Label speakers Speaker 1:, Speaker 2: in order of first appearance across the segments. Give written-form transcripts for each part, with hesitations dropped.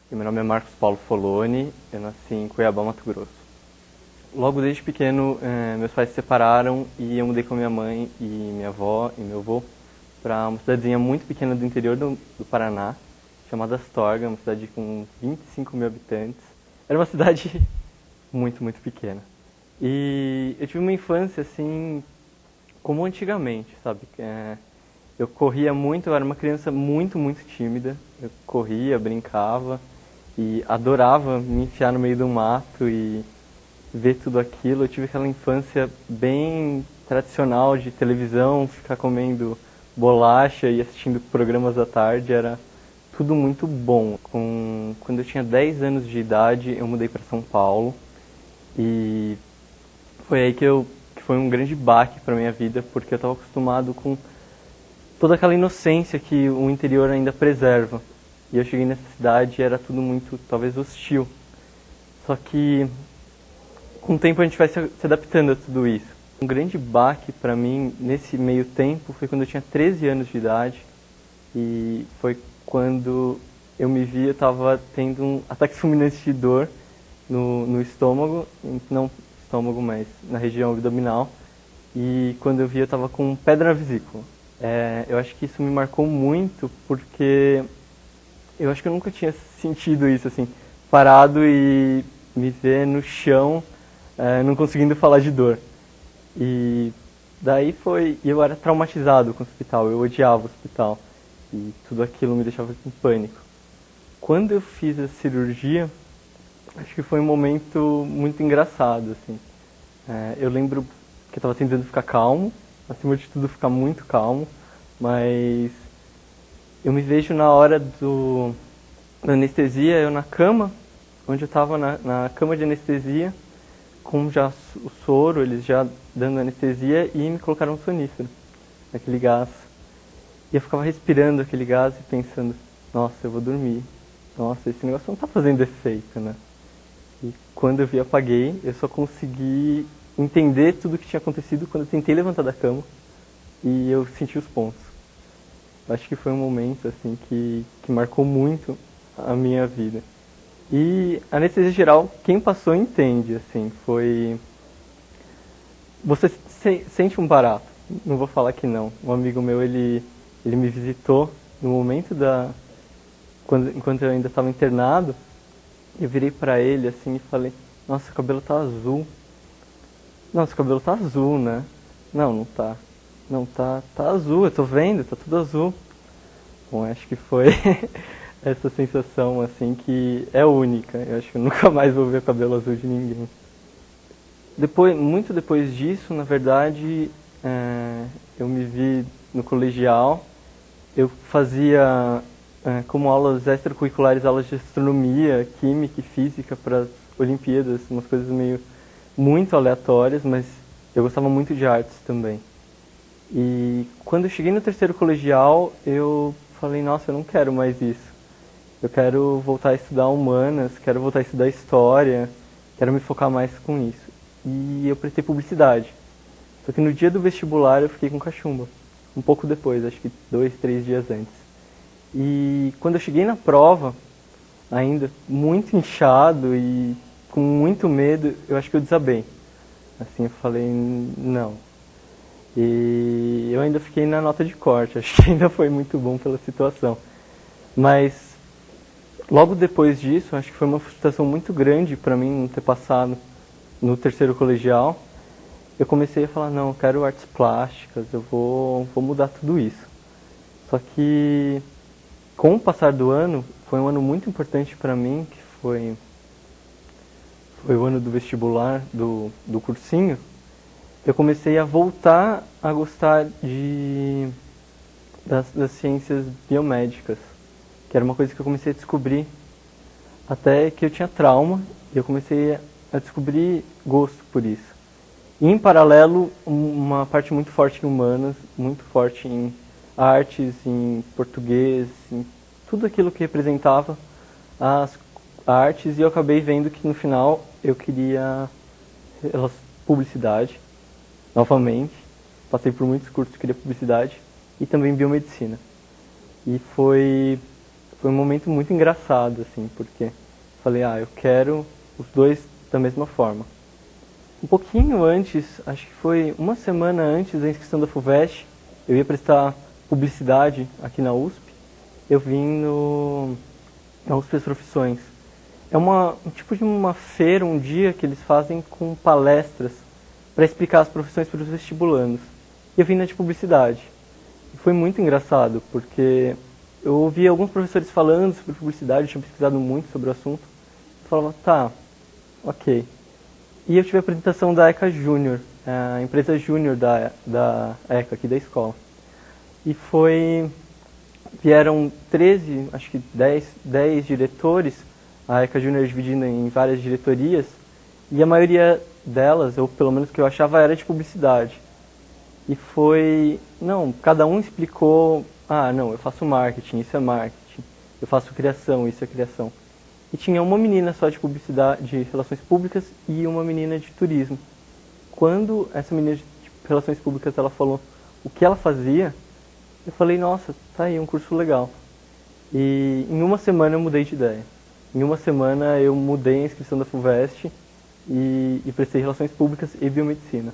Speaker 1: Meu nome é Marcos Paulo Foloni, eu nasci em Cuiabá, Mato Grosso. Logo desde pequeno, meus pais se separaram e eu mudei com minha mãe e minha avó e meu avô para uma cidadezinha muito pequena do interior do Paraná, chamada Astorga, uma cidade com 25 mil habitantes. Era uma cidade muito pequena. E eu tive uma infância assim, como antigamente, sabe? Eu corria muito, eu era uma criança muito tímida. Eu corria, brincava e adorava me enfiar no meio do mato e ver tudo aquilo. Eu tive aquela infância bem tradicional de televisão, ficar comendo bolacha e assistindo programas da tarde, era tudo muito bom. Quando eu tinha 10 anos de idade, eu mudei para São Paulo e foi aí que foi um grande baque para minha vida, porque eu estava acostumado com toda aquela inocência que o interior ainda preserva. E eu cheguei nessa cidade e era tudo muito, talvez, hostil. Só que com o tempo a gente vai se adaptando a tudo isso. Um grande baque para mim nesse meio tempo foi quando eu tinha 13 anos de idade e foi quando eu me vi, eu estava tendo um ataque fulminante de dor no estômago, não estômago, mas na região abdominal, e quando eu vi eu estava com pedra na vesícula. Eu acho que isso me marcou muito porque eu acho que eu nunca tinha sentido isso, assim, parado e me ver no chão, não conseguindo falar de dor. E daí foi. Eu era traumatizado com o hospital, eu odiava o hospital. E tudo aquilo me deixava com pânico. Quando eu fiz a cirurgia, acho que foi um momento muito engraçado, assim. Eu lembro que eu estava tentando ficar calmo, acima de tudo ficar muito calmo, mas eu me vejo na hora da anestesia, eu na cama, onde eu estava na cama de anestesia, com já o soro, eles já dando anestesia e me colocaram um sonífero, aquele gás. E eu ficava respirando aquele gás e pensando, nossa, eu vou dormir. Nossa, esse negócio não tá fazendo efeito, né? E quando eu vi, apaguei, eu só consegui entender tudo o que tinha acontecido quando eu tentei levantar da cama e eu senti os pontos. Acho que foi um momento, assim, que marcou muito a minha vida. E a anestesia geral, quem passou entende, assim, foi... Você sente um barato, não vou falar que não. Um amigo meu, ele me visitou no momento enquanto eu ainda estava internado, eu virei pra ele, assim, e falei, nossa, o cabelo tá azul. Nossa, o cabelo tá azul, né? Não, não tá. Não, tá azul, eu tô vendo, tá tudo azul. Bom, acho que foi essa sensação, assim, que é única. Eu acho que eu nunca mais vou ver o cabelo azul de ninguém. Muito depois disso, na verdade, eu me vi no colegial. Eu fazia como aulas extracurriculares, aulas de astronomia, química e física para as Olimpíadas, umas coisas meio muito aleatórias, mas eu gostava muito de artes também. E quando eu cheguei no terceiro colegial, eu falei, nossa, eu não quero mais isso. Eu quero voltar a estudar humanas, quero voltar a estudar história, quero me focar mais com isso. E eu prestei publicidade. Só que no dia do vestibular eu fiquei com cachumba. Um pouco depois, acho que 2, 3 dias antes. E quando eu cheguei na prova, ainda muito inchado e com muito medo, eu acho que eu desabei. Assim, eu falei, não. E eu ainda fiquei na nota de corte, acho que ainda foi muito bom pela situação. Mas logo depois disso, acho que foi uma frustração muito grande para mim não ter passado no terceiro colegial. Eu comecei a falar, não, eu quero artes plásticas, eu vou mudar tudo isso. Só que com o passar do ano, foi um ano muito importante para mim, que foi o ano do vestibular, do cursinho. Eu comecei a voltar a gostar das ciências biomédicas, que era uma coisa que eu comecei a descobrir até que eu tinha trauma, e eu comecei a descobrir gosto por isso. E, em paralelo, uma parte muito forte em humanas, muito forte em artes, em português, em tudo aquilo que representava as artes, e eu acabei vendo que no final eu queria publicidade, novamente. Passei por muitos cursos, queria publicidade e também biomedicina. E foi foi um momento muito engraçado, assim, porque falei, eu quero os dois da mesma forma. Um pouquinho antes, acho que foi uma semana antes da inscrição da FUVEST, eu ia prestar publicidade aqui na USP, eu vim na USP das Profissões. É um tipo de uma feira, um dia que eles fazem com palestras para explicar as profissões para os vestibulandos. E eu vim na de publicidade. E foi muito engraçado, porque eu ouvi alguns professores falando sobre publicidade, eu tinha pesquisado muito sobre o assunto. Eu falava, tá, ok. E eu tive a apresentação da ECA Júnior, a empresa júnior da ECA aqui da escola. E vieram 13, acho que 10 diretores, a ECA Júnior é dividida em várias diretorias, e a maioria delas, ou pelo menos o que eu achava, era de publicidade. E cada um explicou, não, eu faço marketing, isso é marketing, eu faço criação, isso é criação. E tinha uma menina só de publicidade, de relações públicas, e uma menina de turismo. Quando essa menina de relações públicas, ela falou o que ela fazia, eu falei, nossa, tá aí, um curso legal. E em uma semana eu mudei de ideia. Em uma semana eu mudei a inscrição da FUVEST e prestei Relações Públicas e Biomedicina.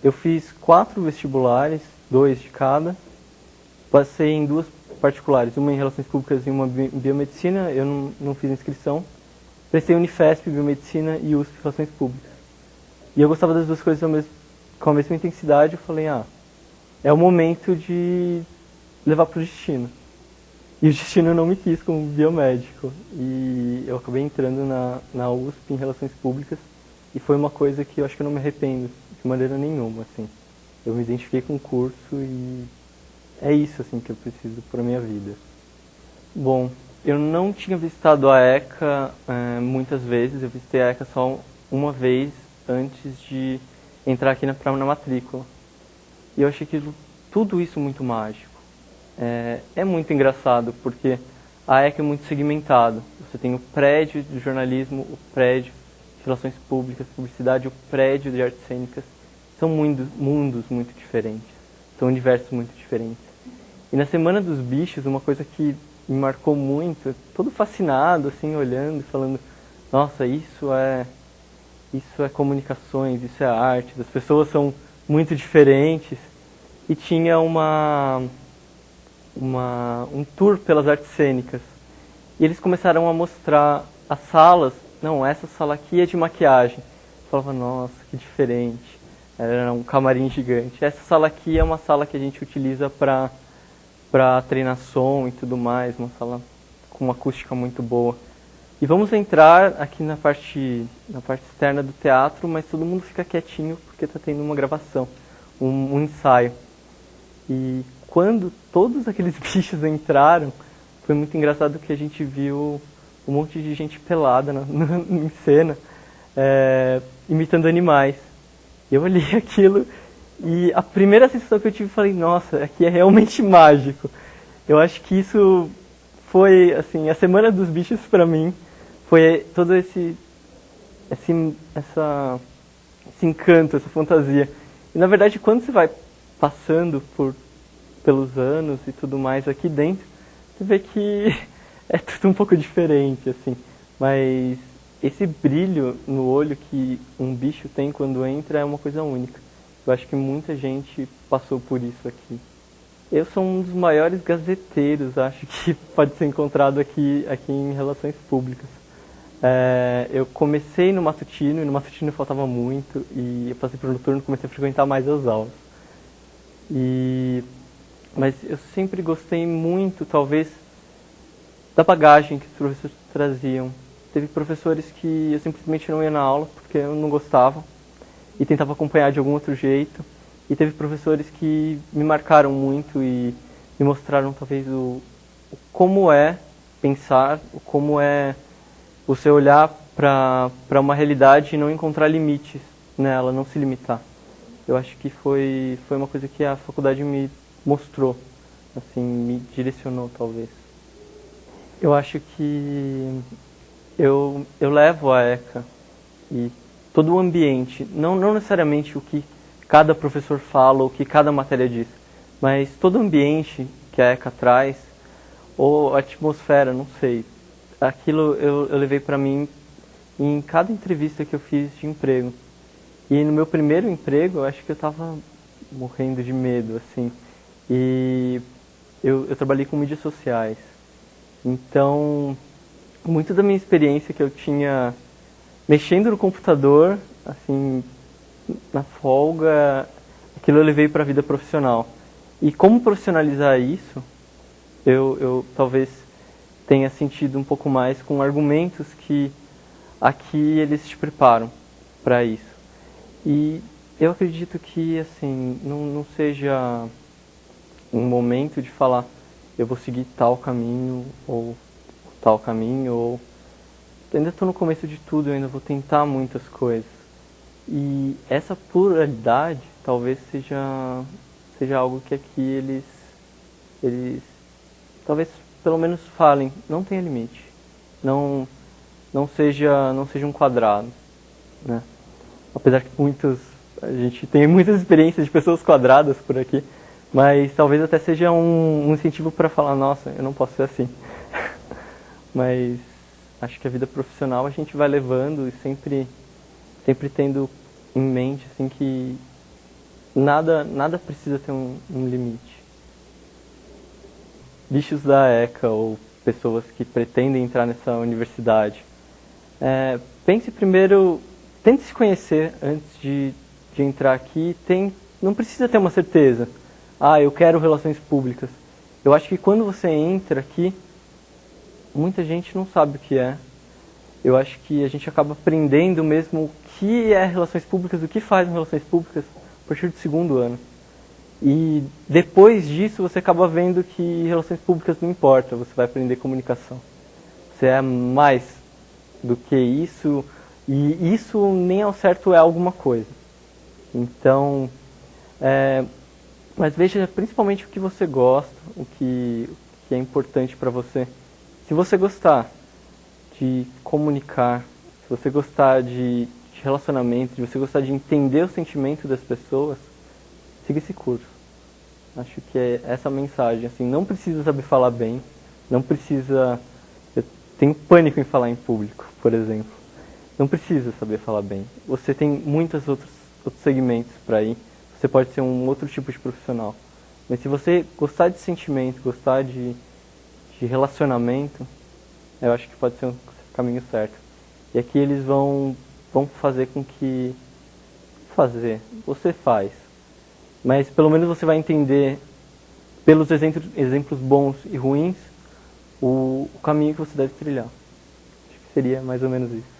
Speaker 1: Eu fiz 4 vestibulares, 2 de cada. Passei em 2 particulares, uma em Relações Públicas e uma em Biomedicina. Eu não fiz inscrição. Prestei Unifesp, Biomedicina e USP, Relações Públicas. E eu gostava das duas coisas com a mesma intensidade. Eu falei, é o momento de levar para o destino. E o destino não me quis como biomédico. E eu acabei entrando na USP em Relações Públicas. E foi uma coisa que eu acho que eu não me arrependo de maneira nenhuma, assim. Eu me identifiquei com o curso e é isso, assim, que eu preciso para a minha vida. Bom, eu não tinha visitado a ECA muitas vezes. Eu visitei a ECA só uma vez antes de entrar aqui na matrícula. E eu achei tudo isso muito mágico. É muito engraçado, porque a ECA é muito segmentado. Você tem o prédio de jornalismo, o prédio de relações públicas, publicidade, o prédio de artes cênicas. São mundos muito diferentes. São universos muito diferentes. E na Semana dos Bichos, uma coisa que me marcou muito, todo fascinado, assim, olhando, falando, nossa, isso é comunicações, isso é arte, as pessoas são muito diferentes. E tinha um tour pelas artes cênicas. E eles começaram a mostrar as salas. Não, essa sala aqui é de maquiagem. Eu falava, nossa, que diferente. Era um camarim gigante. Essa sala aqui é uma sala que a gente utiliza para treinar som e tudo mais. Uma sala com uma acústica muito boa. E vamos entrar aqui na parte externa do teatro, mas todo mundo fica quietinho porque está tendo uma gravação, um ensaio. E quando todos aqueles bichos entraram, foi muito engraçado que a gente viu um monte de gente pelada em cena, imitando animais. Eu olhei aquilo e a primeira sensação que eu tive, falei, nossa, aqui é realmente mágico. Eu acho que isso foi, assim, a Semana dos Bichos para mim, foi todo esse encanto, essa fantasia. E na verdade, quando você vai passando pelos anos e tudo mais aqui dentro, você vê que é tudo um pouco diferente, assim. Mas esse brilho no olho que um bicho tem quando entra é uma coisa única. Eu acho que muita gente passou por isso aqui. Eu sou um dos maiores gazeteiros, acho que pode ser encontrado aqui em Relações Públicas. Eu comecei no matutino, e no matutino faltava muito, e eu passei para o noturno e comecei a frequentar mais as aulas. Mas eu sempre gostei muito, talvez, da bagagem que os professores traziam. Teve professores que eu simplesmente não ia na aula porque eu não gostava e tentava acompanhar de algum outro jeito. E teve professores que me marcaram muito e me mostraram talvez o como é pensar, como é você olhar para uma realidade e não encontrar limites nela, não se limitar. Eu acho que foi uma coisa que a faculdade me mostrou, assim, me direcionou talvez. Eu acho que eu levo a ECA e todo o ambiente, não necessariamente o que cada professor fala ou o que cada matéria diz, mas todo o ambiente que a ECA traz, ou a atmosfera, não sei. Aquilo eu levei pra mim em cada entrevista que eu fiz de emprego. E no meu primeiro emprego, eu acho que eu tava morrendo de medo, assim. E eu trabalhei com mídias sociais. Então, muito da minha experiência que eu tinha mexendo no computador, assim, na folga, aquilo eu levei para a vida profissional. E como profissionalizar isso, eu talvez tenha sentido um pouco mais com argumentos que aqui eles te preparam para isso. E eu acredito que, assim, não seja um momento de falar eu vou seguir tal caminho ou tal caminho, ou ainda estou no começo de tudo, eu ainda vou tentar muitas coisas. E essa pluralidade talvez seja algo que aqui eles talvez pelo menos falem, não tenha limite. Não não seja um quadrado, né? Apesar que a gente tem muitas experiências de pessoas quadradas por aqui, mas talvez até seja um incentivo para falar, nossa, eu não posso ser assim. Mas acho que a vida profissional a gente vai levando e sempre tendo em mente assim que nada precisa ter um limite. Bichos da ECA ou pessoas que pretendem entrar nessa universidade, pense primeiro, tente se conhecer antes de entrar aqui. Não precisa ter uma certeza. Ah, eu quero relações públicas. Eu acho que quando você entra aqui, muita gente não sabe o que é. Eu acho que a gente acaba aprendendo mesmo o que é relações públicas, o que faz relações públicas, a partir do segundo ano. E depois disso você acaba vendo que relações públicas não importa, você vai aprender comunicação. Você é mais do que isso, e isso nem ao certo é alguma coisa. Então, mas veja principalmente o que você gosta, o que é importante para você. Se você gostar de comunicar, se você gostar de relacionamento, se você gostar de entender o sentimento das pessoas, siga esse curso. Acho que é essa a mensagem. Assim, não precisa saber falar bem, não precisa... Eu tenho pânico em falar em público, por exemplo. Não precisa saber falar bem. Você tem muitos outros segmentos para ir. Você pode ser um outro tipo de profissional. Mas se você gostar de sentimento, gostar de relacionamento, eu acho que pode ser um caminho certo. E aqui eles vão fazer com que... você faz. Mas pelo menos você vai entender, pelos exemplos bons e ruins, o caminho que você deve trilhar. Acho que seria mais ou menos isso.